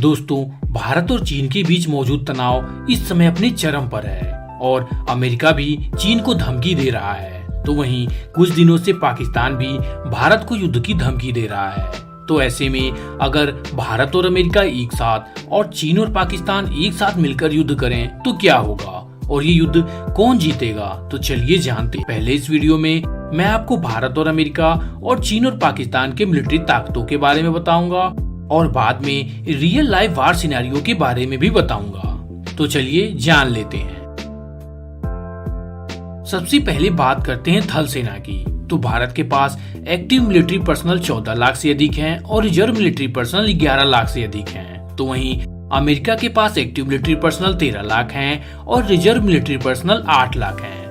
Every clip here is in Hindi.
दोस्तों, भारत और चीन के बीच मौजूद तनाव इस समय अपने चरम पर है और अमेरिका भी चीन को धमकी दे रहा है। तो वहीं कुछ दिनों से पाकिस्तान भी भारत को युद्ध की धमकी दे रहा है। तो ऐसे में अगर भारत और अमेरिका एक साथ और चीन और पाकिस्तान एक साथ मिलकर युद्ध करें तो क्या होगा और ये युद्ध कौन जीतेगा? तो चलिए जानते हैं। पहले इस वीडियो में मैं आपको भारत और अमेरिका और चीन और पाकिस्तान के मिलिट्री ताकतों के बारे में बताऊंगा और बाद में रियल लाइफ वार सिनेरियो के बारे में भी बताऊंगा। तो चलिए जान लेते हैं। सबसे पहले बात करते हैं थल सेना की। तो भारत के पास एक्टिव मिलिट्री पर्सनल 14 लाख से अधिक हैं और रिजर्व मिलिट्री पर्सनल 11 लाख से अधिक हैं। तो वहीं अमेरिका के पास एक्टिव मिलिट्री पर्सनल 13 लाख हैं और रिजर्व मिलिट्री पर्सनल 8 लाख हैं।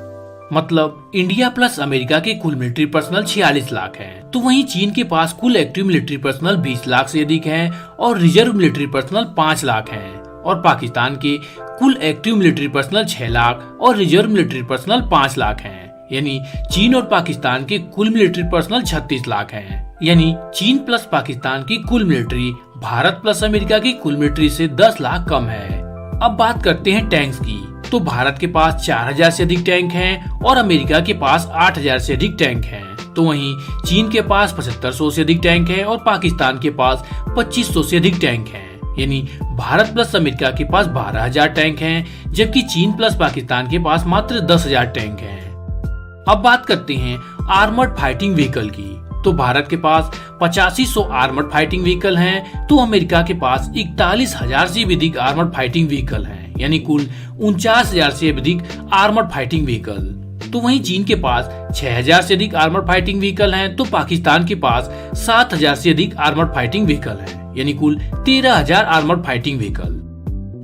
मतलब इंडिया प्लस अमेरिका के कुल मिलिट्री पर्सनल 46 लाख हैं। तो वहीं चीन के पास कुल एक्टिव मिलिट्री पर्सनल 20 लाख से अधिक हैं और रिजर्व मिलिट्री पर्सनल 5 लाख हैं। और पाकिस्तान के कुल एक्टिव मिलिट्री पर्सनल 6 लाख और रिजर्व मिलिट्री पर्सनल 5 लाख हैं। यानी चीन और पाकिस्तान के कुल मिलिट्री पर्सनल 36 लाख हैं। यानी चीन प्लस पाकिस्तान की कुल मिलिट्री भारत प्लस अमेरिका की कुल मिलिट्री से 10 लाख कम है। अब बात करते हैं टैंक्स की। तो भारत के पास 4000 से अधिक टैंक हैं और अमेरिका के पास 8000 से अधिक टैंक हैं। तो वहीं चीन के पास 7500 से अधिक टैंक हैं और पाकिस्तान के पास 2500 से अधिक टैंक हैं। यानी भारत प्लस अमेरिका के पास 12000 टैंक हैं जबकि चीन प्लस पाकिस्तान के पास मात्र 10000 टैंक हैं। अब बात करते हैं आर्मर्ड फाइटिंग व्हीकल की। तो भारत के पास 8500 आर्मर्ड फाइटिंग व्हीकल हैं तो अमेरिका के पास 41000 से अधिक आर्मर्ड फाइटिंग व्हीकल हैं। यानी कुल 49000 से अधिक आर्मर्ड फाइटिंग व्हीकल। तो वहीं चीन के पास 6000 से अधिक आर्मर्ड फाइटिंग व्हीकल हैं तो पाकिस्तान के पास 7000 से अधिक आर्मर्ड फाइटिंग व्हीकल हैं। यानी कुल 13000 आर्मर्ड फाइटिंग व्हीकल।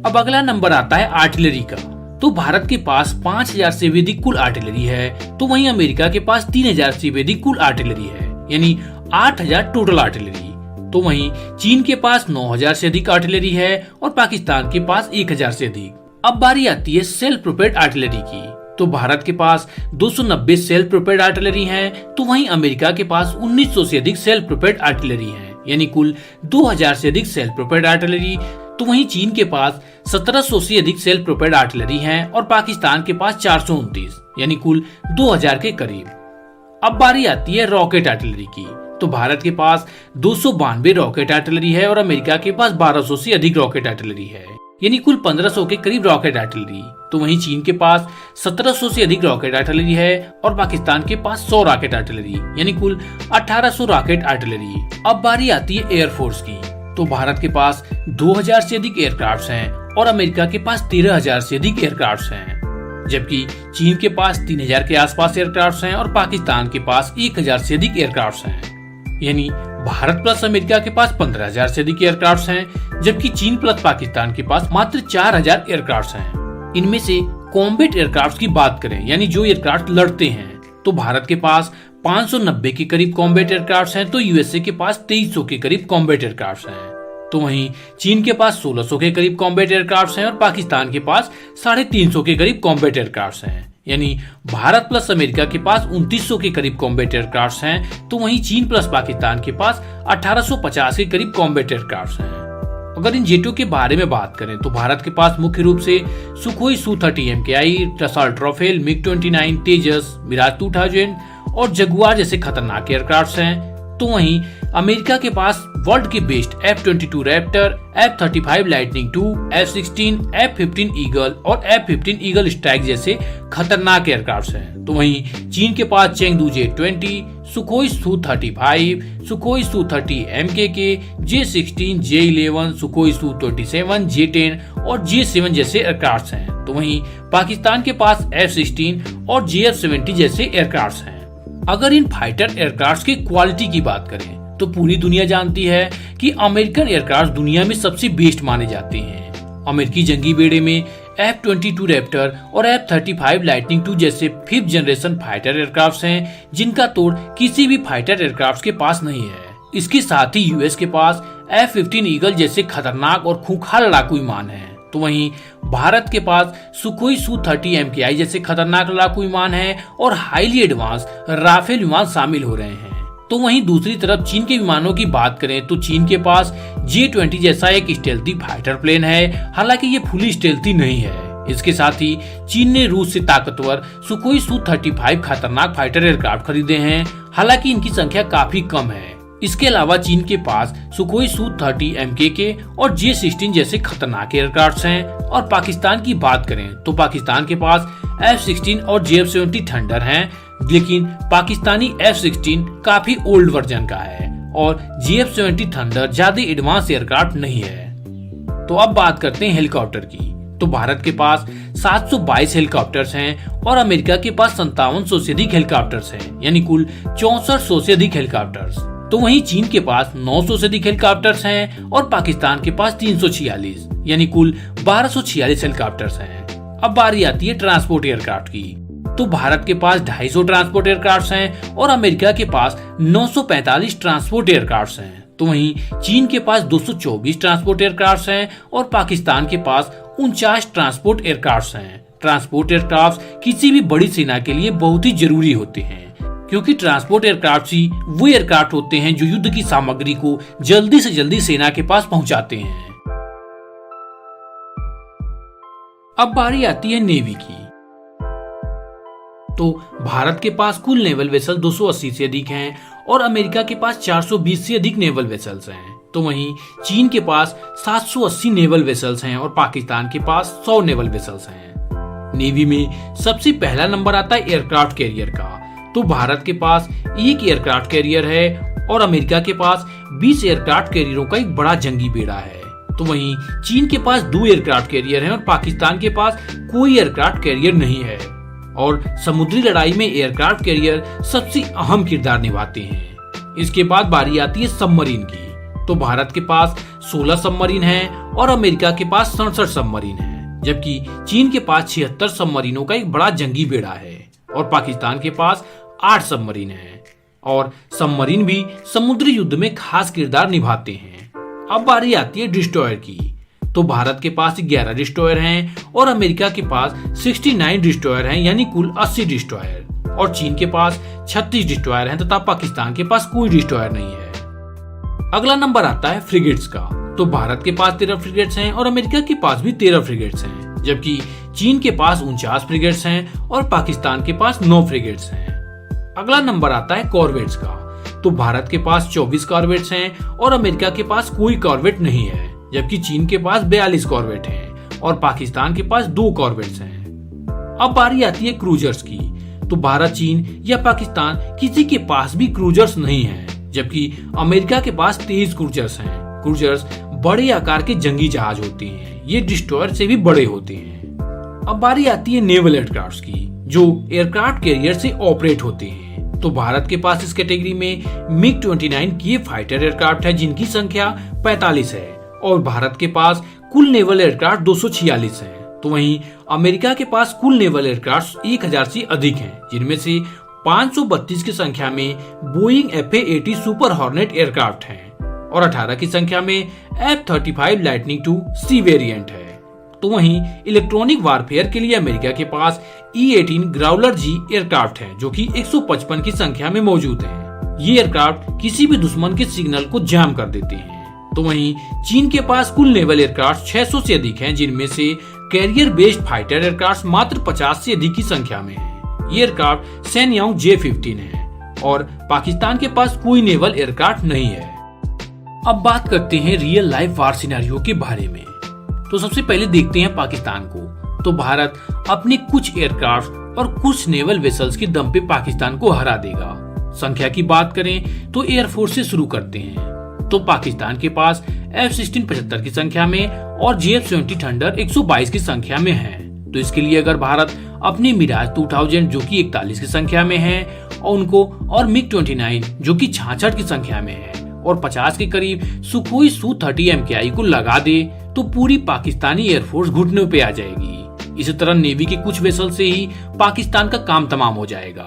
अब अगला नंबर आता है आर्टिलरी का। तो भारत के पास 5000 से भी अधिक कुल आर्टिलरी है तो वहीं अमेरिका के पास 3000 से भी अधिक कुल आर्टिलरी है। यानी 8000 टोटल आर्टिलरी। तो वहीं चीन के पास 9000 से अधिक आर्टिलरी है और पाकिस्तान के पास 1000 से अधिक। अब बारी आती है सेल्फ प्रोपेल्ड आर्टिलरी की। तो भारत के पास 290 सेल्फ प्रोपेल्ड आर्टिलरी है तो वहीं अमेरिका के पास 1900 से अधिक सेल्फ प्रोपेल्ड आर्टिलरी है। यानी कुल 2000 से अधिक सेल्फ प्रोपेल्ड आर्टिलरी। तो वहीं चीन के पास 1700 से अधिक सेल्फ प्रोपेल्ड आर्टिलरी है और पाकिस्तान के पास 429 यानी कुल 2000 के करीब। अब बारी आती है रॉकेट आर्टिलरी की। तो भारत के पास 292 रॉकेट आर्टिलरी है और अमेरिका के पास 1200 से अधिक रॉकेट आर्टिलरी है। यानी कुल 1500 के करीब रॉकेट आर्टिलरी। तो वहीं चीन के पास 1700 से अधिक रॉकेट आर्टिलरी है और पाकिस्तान के पास 100 रॉकेट आर्टिलरी यानी कुल 1800 रॉकेट आर्टिलरी। अब बारी आती है एयरफोर्स की। तो भारत के पास 2000 से अधिक एयरक्राफ्ट हैं और अमेरिका के पास 13000 से अधिक एयरक्राफ्ट हैं। जबकि चीन के पास 3000 के आसपास एयरक्राफ्ट हैं और पाकिस्तान के पास 1000 से अधिक एयरक्राफ्ट हैं। यानी भारत प्लस अमेरिका के पास 15000 से अधिक एयरक्राफ्ट हैं जबकि चीन प्लस पाकिस्तान के पास मात्र 4000 एयरक्राफ्ट हैं। इनमें से कॉम्बैट एयरक्राफ्ट की बात करें यानी जो एयरक्राफ्ट लड़ते हैं तो भारत के पास 590 के करीब कॉम्बैट एयरक्राफ्ट हैं तो यूएसए के पास 2300 के करीब कॉम्बैट एयरक्राफ्ट हैं। तो वहीं चीन के पास 1600 के करीब कॉम्बैट एयरक्राफ्ट हैं और पाकिस्तान के पास 350 के करीब कॉम्बैट एयरक्राफ्ट हैं। यानी भारत प्लस अमेरिका के पास 2900 के करीब कॉम्बैट एयरक्राफ्ट हैं तो वहीं चीन प्लस पाकिस्तान के पास 1850 के करीब कॉम्बैट एयरक्राफ्ट हैं। अगर इन जेटों के बारे में बात करें तो भारत के पास मुख्य रूप से Sukhoi Su-30 MKI, Dassault Rafale, MiG-29, Tejas, Mirage 2000 और जगुआर जैसे खतरनाक एयरक्राफ्ट हैं। तो वहीं अमेरिका के पास वर्ल्ड के best F-22 Raptor, F-35 lightning II, F-16, F-15 eagle और F-15 ईगल स्ट्राइक जैसे खतरनाक एयरक्राफ्ट हैं। तो वहीं चीन के पास Chengdu J-20, Sukhoi Su-35, Sukhoi Su-30 MKK, J-16, J-11, Sukhoi Su-27, J-10 और J-7 जैसे एयरक्राफ्ट हैं। तो वहीं पाकिस्तान के पास F-16 और JF-70 जैसे एयरक्राफ्ट हैं। अगर इन फाइटर एयरक्राफ्ट की क्वालिटी की बात करें तो पूरी दुनिया जानती है कि अमेरिकन एयरक्राफ्ट दुनिया में सबसे बेस्ट माने जाते हैं। अमेरिकी जंगी बेड़े में F-22 रैप्टर और F-35 लाइटनिंग II जैसे 5th जनरेशन फाइटर एयरक्राफ्ट हैं जिनका तोड़ किसी भी फाइटर एयरक्राफ्ट के पास नहीं है। इसके साथ ही यूएस के पास F-15 ईगल जैसे खतरनाक और खूंखार लड़ाकू विमान हैं। तो वहीं भारत के पास सुखोई Su-30 MKI जैसे खतरनाक लड़ाकू विमान हैं और हाईली एडवांस राफेल विमान शामिल हो रहे हैं। तो वहीं दूसरी तरफ चीन के विमानों की बात करें तो चीन के पास J-20 जैसा एक स्टेल्थी फाइटर प्लेन है, हालांकि ये फुली स्टेल्थी नहीं है। इसके साथ ही चीन ने रूस से ताकतवर सुखोई Su-35 खतरनाक फाइटर एयरक्राफ्ट खरीदे हैं, हालांकि इनकी संख्या काफी कम है। इसके अलावा चीन के पास सुखोई Su-30 MKK और J-16 जैसे खतरनाक एयरक्राफ्ट हैं। और पाकिस्तान की बात करें तो पाकिस्तान के पास F-16 और JF-70 थंडर हैं, लेकिन पाकिस्तानी F-16 काफी ओल्ड वर्जन का है और JF-70 थंडर ज्यादा एडवांस एयरक्राफ्ट नहीं है। तो अब बात करते हैं हेलीकॉप्टर की। तो भारत के पास 722 हेलीकॉप्टर्स हैं और अमेरिका के पास 5700 से अधिक हेलीकॉप्टर्स हैं, यानी कुल 6400 से अधिक हेलीकॉप्टर्स। तो वहीं चीन के पास 900 से अधिक हेलीकॉप्टर्स हैं और पाकिस्तान के पास 346, यानी कुल 1246 हेलीकॉप्टर्स हैं। अब बारी आती है ट्रांसपोर्ट एयरक्राफ्ट की। तो भारत के पास 250 ट्रांसपोर्ट एयरक्राफ्ट हैं और अमेरिका के पास 945 ट्रांसपोर्ट एयरक्राफ्ट हैं। तो वहीं चीन के पास 224 ट्रांसपोर्ट एयरक्राफ्ट हैं और पाकिस्तान के पास 49 ट्रांसपोर्ट एयरक्राफ्ट हैं। ट्रांसपोर्ट एयरक्राफ्ट किसी भी बड़ी सेना के लिए बहुत ही जरूरी होते हैं, क्योंकि ट्रांसपोर्ट एयरक्राफ्ट ही वो एयरक्राफ्ट होते हैं जो युद्ध की सामग्री को जल्दी से जल्दी सेना के पास पहुंचाते हैं। अब बारी आती है नेवी की। तो भारत के पास कुल नेवल वेसल 280 से अधिक हैं और अमेरिका के पास 420 से अधिक नेवल वेसल्स हैं। तो वहीं चीन के पास 780 नेवल वेसल्स हैं और पाकिस्तान के पास 100 नेवल वेसल्स हैं। नेवी में सबसे पहला नंबर आता है एयरक्राफ्ट कैरियर का। तो भारत के पास एक एयरक्राफ्ट कैरियर है और अमेरिका के पास 20 एयरक्राफ्ट कैरियरों का एक बड़ा जंगी बेड़ा है। तो वहीं चीन के पास 2 एयरक्राफ्ट कैरियर हैं और पाकिस्तान के पास कोई एयरक्राफ्ट कैरियर नहीं है। और समुद्री लड़ाई में एयरक्राफ्ट कैरियर सबसे अहम किरदार निभाते हैं। इसके बाद बारी आती है सबमरीन की। तो भारत के पास 16 सबमरीन हैं और अमेरिका के पास 67 सबमरीन हैं, जबकि चीन के पास 76 सबमरीनों का एक बड़ा जंगी बेड़ा है और पाकिस्तान के पास 8 सबमरीन हैं। और सबमरीन भी समुद्री युद्ध में खास किरदार निभाते हैं। अब बारी आती है डिस्ट्रॉयर की। तो भारत के पास 11 डिस्ट्रॉयर हैं और अमेरिका के पास 69 डिस्ट्रॉयर हैं, यानी कुल 80 डिस्ट्रॉयर। और चीन के पास 36 डिस्ट्रॉयर हैं तथा पाकिस्तान के पास कोई डिस्ट्रॉयर नहीं है। अगला नंबर आता है फ्रिगेट्स का। तो भारत के पास 13 फ्रिगेट्स हैं और अमेरिका के पास भी 13 फ्रिगेट्स हैं, जबकि चीन के पास 49 फ्रिगेट्स हैं और पाकिस्तान के पास 9 फ्रिगेट्स हैं। अगला नंबर आता है कॉर्वेट्स का। तो भारत के पास 24 कॉर्वेट्स हैं और अमेरिका के पास कोई कॉर्वेट नहीं है, जबकि चीन के पास 42 कॉर्वेट हैं और पाकिस्तान के पास 2 कॉर्वेट्स हैं। अब बारी आती है क्रूजर्स की। तो भारत, चीन या पाकिस्तान किसी के पास भी क्रूजर्स नहीं हैं, जबकि अमेरिका के पास 23 क्रूजर्स हैं। क्रूजर्स बड़े आकार के जंगी जहाज होते हैं, ये डिस्ट्रॉयर से भी बड़े होते हैं। अब बारी आती है नेवल एयरक्राफ्ट की, जो एयरक्राफ्ट कैरियर से ऑपरेट होते हैं। तो भारत के पास इस कैटेगरी में MiG-29 के फाइटर एयरक्राफ्ट है, जिनकी संख्या 45 है और भारत के पास कुल नेवल एयरक्राफ्ट 246 हैं। तो वहीं अमेरिका के पास कुल नेवल एयरक्राफ्ट 1000 से अधिक हैं, जिनमें से 532 की संख्या में Boeing FA-80 super hornet aircraft हैं और 18 की संख्या में F-35 lightning II C variant है। तो वहीं इलेक्ट्रॉनिक वारफेयर के लिए अमेरिका के पास E-18 ग्राउलर G एयरक्राफ्ट है, जो कि 155 की संख्या में मौजूद हैं। ये एयरक्राफ्ट किसी भी दुश्मन के सिग्नल को जाम कर देते हैं। तो वहीं चीन के पास कुल नेवल एयरक्राफ्ट 600 से अधिक हैं, जिनमें से कैरियर बेस्ड फाइटर एयरक्राफ्ट मात्र 50 से अधिक की संख्या में है। ये एयरक्राफ्ट सैन्याओं J-15 है और पाकिस्तान के पास कोई नेवल एयरक्राफ्ट नहीं है। अब बात करते हैं रियल लाइफ वार सिनेरियो के बारे में। तो सबसे पहले देखते हैं पाकिस्तान को। तो भारत अपने कुछ एयरक्राफ्ट और कुछ नेवल वेसल्स के दम पे पाकिस्तान को हरा देगा। संख्या की बात करें तो एयरफोर्स से शुरू करते हैं। तो पाकिस्तान के पास F-16 75 की संख्या में और JF-70 थंडर 122 की संख्या में है। तो इसके लिए अगर भारत अपनी मिराज 2000 जो कि 41 की संख्या में है और उनको और MiG-29 जो कि 66 की संख्या में है और 50 के करीब सुखोई Su-30 MKI को लगा दे तो पूरी पाकिस्तानी एयरफोर्स घुटनों पे आ जाएगी। इसी तरह नेवी के कुछ वेसल से ही पाकिस्तान का काम तमाम हो जाएगा।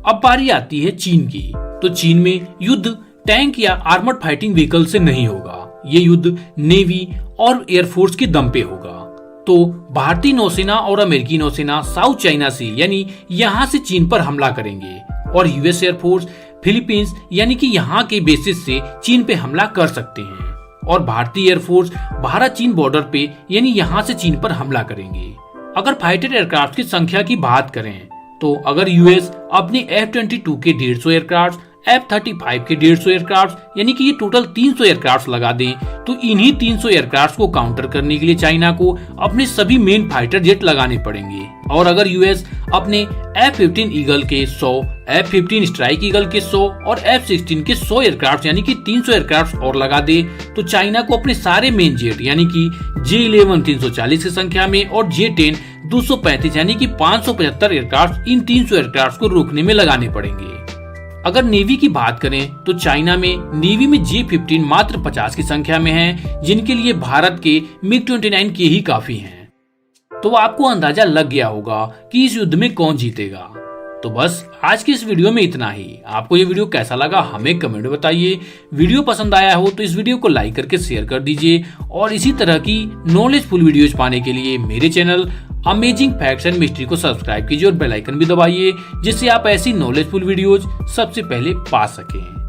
अब बारी आती है चीन की। तो चीन में युद्ध टैंक या आर्मर्ड फाइटिंग व्हीकल से नहीं होगा, ये युद्ध नेवी और एयरफोर्स के दम पे होगा। तो भारतीय नौसेना और अमेरिकी नौसेना साउथ चाइना सी यानी यहाँ से चीन पर हमला करेंगे और यूएस एयरफोर्स फिलीपींस यानी कि यहाँ के बेसिस से चीन पे हमला कर सकते हैं और भारतीय एयरफोर्स भारत चीन बॉर्डर पे यानी यहाँ से चीन पर हमला करेंगे। अगर फाइटर एयरक्राफ्ट की संख्या की बात करें तो अगर यूएस अपने F-22 के 150 एयरक्राफ्ट, F-35 के 150 एयरक्राफ्ट यानी कि ये टोटल 300 एयरक्राफ्ट लगा दें तो इन्हीं 300 एयरक्राफ्ट को काउंटर करने के लिए चाइना को अपने सभी मेन फाइटर जेट लगाने पड़ेंगे। और अगर यूएस अपने F-15 ईगल के 100, F-15 स्ट्राइक ईगल के 100 और F-16 के 100 एयरक्राफ्ट यानी कि 300 एयरक्राफ्ट और लगा दे तो चाइना को अपने सारे मेन जेट यानी कि J-11 340 की संख्या में और J-10 235 यानी कि 575 एयरक्राफ्ट इन 300 एयरक्राफ्ट को रोकने में लगाने पड़ेंगे। अगर नेवी की बात करें तो चाइना में नेवी में J-15 मात्र 50 की संख्या में है, जिनके लिए भारत के MiG-29 के ही काफी हैं। तो आपको अंदाजा लग गया होगा कि इस युद्ध में कौन जीतेगा। तो बस आज की इस वीडियो में इतना ही। आपको ये वीडियो कैसा लगा हमें कमेंट में बताइए। वीडियो पसंद आया हो तो इस वीडियो को लाइक करके शेयर कर दीजिए और इसी तरह की नॉलेजफुल वीडियोज पाने के लिए मेरे channel amazing facts and mystery को सब्सक्राइब कीजिए और बेल आइकन भी दबाइए, जिससे आप ऐसी नॉलेजफुल वीडियोज सबसे पहले पा सकें।